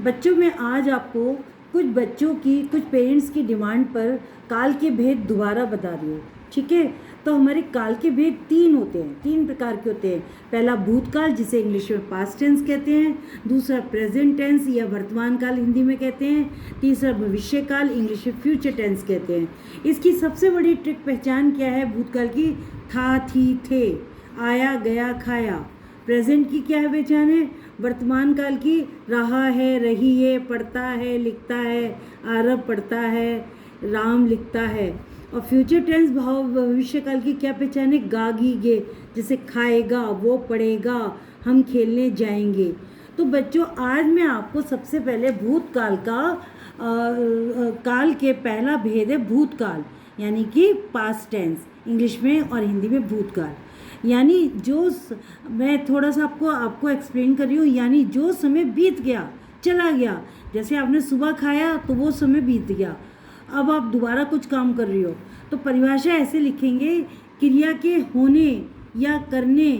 बच्चों में आज आपको कुछ बच्चों की, कुछ पेरेंट्स की डिमांड पर काल के भेद दोबारा बता रही हूँ, ठीक है। तो हमारे काल के भेद तीन होते हैं, तीन प्रकार के होते हैं। पहला भूतकाल, जिसे इंग्लिश में पास्ट टेंस कहते हैं। दूसरा प्रेजेंट टेंस या वर्तमान काल हिंदी में कहते हैं। तीसरा भविष्य काल, इंग्लिश में फ्यूचर टेंस कहते हैं। इसकी सबसे बड़ी ट्रिक पहचान क्या है भूतकाल की? था, थी, थे, आया, गया, खाया। प्रेजेंट की क्या है पहचान है? वर्तमान काल की रहा है, रही है, पढ़ता है, लिखता है, आरब पढ़ता है, राम लिखता है। और फ्यूचर टेंस भाव भविष्य काल की क्या पहचान है? गा, गी, गे, जैसे खाएगा, वो पढ़ेगा, हम खेलने जाएंगे। तो बच्चों आज मैं आपको सबसे पहले भूतकाल का काल के पहला भेद है भूतकाल, यानी कि पास्ट टेंस इंग्लिश में और हिंदी में भूतकाल। यानी जो मैं थोड़ा सा आपको एक्सप्लेन कर रही हूँ, यानी जो समय बीत गया, चला गया। जैसे आपने सुबह खाया तो वो समय बीत गया, अब आप दोबारा कुछ काम कर रही हो। तो परिभाषा ऐसे लिखेंगे, क्रिया के होने या करने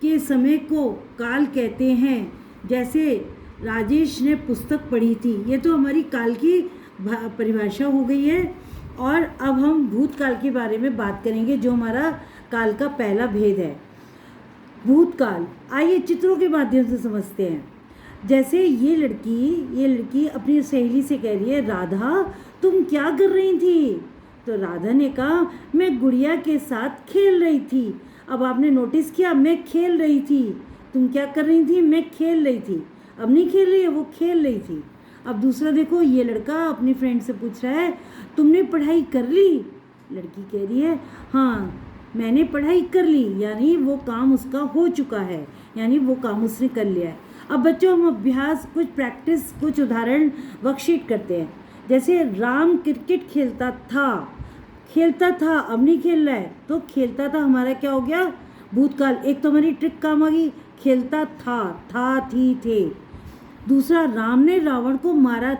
के समय को काल कहते हैं। जैसे राजेश ने पुस्तक पढ़ी थी, ये तो हमारी काल की परिभाषा हो गई है। और अब हम भूतकाल के बारे में बात करेंगे, जो हमारा काल का पहला भेद है भूतकाल। आइए चित्रों के माध्यम से समझते हैं। जैसे ये लड़की अपनी सहेली से कह रही है, राधा तुम क्या कर रही थी? तो राधा ने कहा, मैं गुड़िया के साथ खेल रही थी। अब आपने नोटिस किया, मैं खेल रही थी, तुम क्या कर रही थी? मैं खेल रही थी। अब नहीं खेल रही है, वो खेल रही थी। अब दूसरा देखो, ये लड़का अपनी फ्रेंड से पूछ रहा है, तुमने पढ़ाई कर ली? लड़की कह रही है, हाँ मैंने पढ़ाई कर ली, यानी वो काम उसका हो चुका है, यानी वो काम उसने कर लिया है। अब बच्चों हम अभ्यास, कुछ प्रैक्टिस, कुछ उदाहरण वर्कशीट करते हैं। जैसे राम क्रिकेट खेलता था, अब नहीं खेल रहा है, तो खेलता था हमारा क्या हो गया? भूतकाल। एक तो हमारी ट्रिक काम आ गई, खेलता था, थी, थे। दूसरा, राम ने रावण को मारा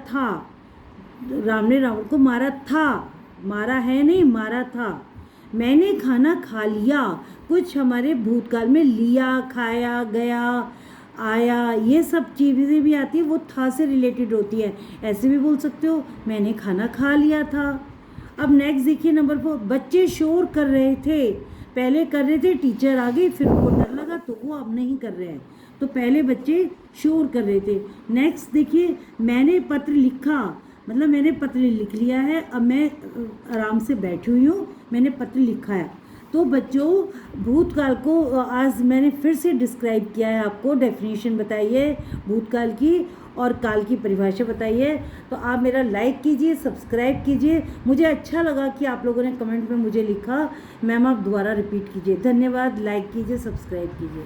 था, मारा है नहीं, मारा था। मैंने खाना खा लिया, कुछ हमारे भूतकाल में लिया, खाया, गया, आया, ये सब चीज़ें भी आती है, वो था से रिलेटेड होती है। ऐसे भी बोल सकते हो, मैंने खाना खा लिया था। अब नेक्स्ट देखिए नंबर 4, बच्चे शोर कर रहे थे। पहले कर रहे थे, टीचर आ गई, फिर उनको डर लगा तो वो अब नहीं कर रहे हैं। तो पहले बच्चे शोर कर रहे थे। नेक्स्ट देखिए, मैंने पत्र लिखा, मतलब मैंने पत्र लिख लिया है, अब मैं आराम से बैठी हुई हूँ, मैंने पत्र लिखा है। तो बच्चों भूतकाल को आज मैंने फिर से डिस्क्राइब किया है, आपको डेफिनेशन बताई है भूतकाल की और काल की परिभाषा बताई है। तो आप मेरा लाइक कीजिए, सब्सक्राइब कीजिए। मुझे अच्छा लगा कि आप लोगों ने कमेंट में मुझे लिखा, मैम आप दोबारा रिपीट कीजिए। धन्यवाद, लाइक कीजिए, सब्सक्राइब कीजिए।